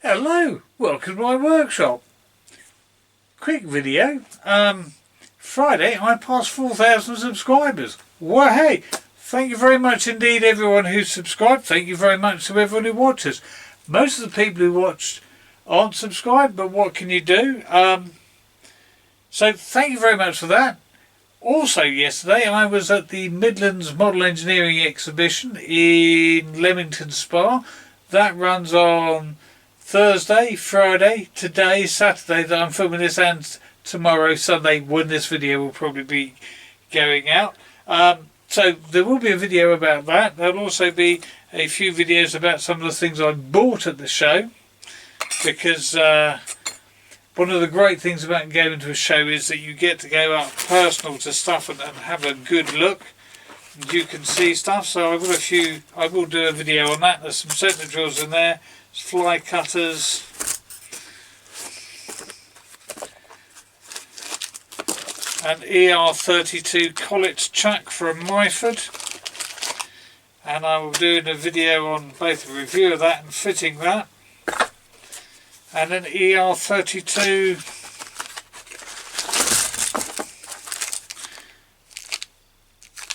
Hello, welcome to my workshop. Quick video. Friday I passed 4,000 subscribers. Well, hey, thank you very much indeed everyone who subscribed. Thank you very much to everyone who watches. Most of the people who watched aren't subscribed, but what can you do? So thank you very much for that. Also yesterday I was at the Midlands Model Engineering Exhibition in Leamington Spa. That runs on Thursday, Friday, today, Saturday that I'm filming this, and tomorrow, Sunday, when this video will probably be going out. So there will be a video about that. There'll also be a few videos about some of the things I bought at the show, because one of the great things about going to a show is that you get to go up personal to stuff and have a good look. You can see stuff, so I've got a few. I will do a video on that. There's some centre drills in there, fly cutters, an ER32 collet chuck from Myford, and I will do a video on both a review of that and fitting that, and an ER32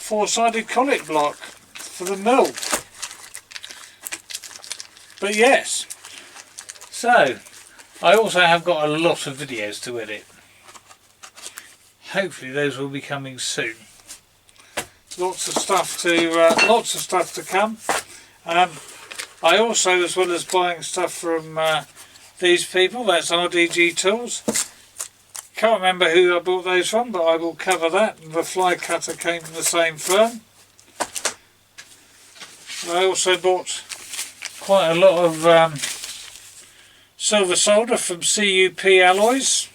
four-sided collet block for the mill. But yes, so I also have got a lot of videos to edit. Hopefully those will be coming soon. Lots of stuff to come. I also, as well as buying stuff from these people, that's RDG Tools. Can't remember who I bought those from, but I will cover that. The fly cutter came from the same firm. I also bought quite a lot of silver solder from CUP Alloys.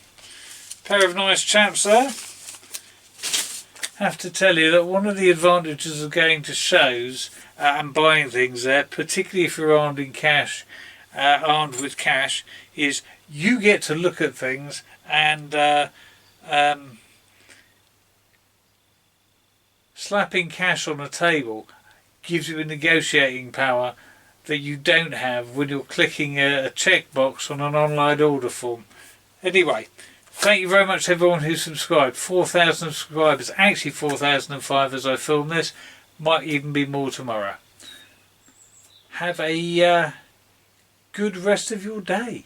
Pair of nice chaps there. Have to tell you that one of the advantages of going to shows and buying things there, particularly if you're armed with cash, is you get to look at things, and slapping cash on a table gives you a negotiating power that you don't have when you're clicking a checkbox on an online order form. Anyway, thank you very much to everyone who subscribed. 4,000 subscribers, actually 4,005 as I film this, might even be more tomorrow. Have a good rest of your day.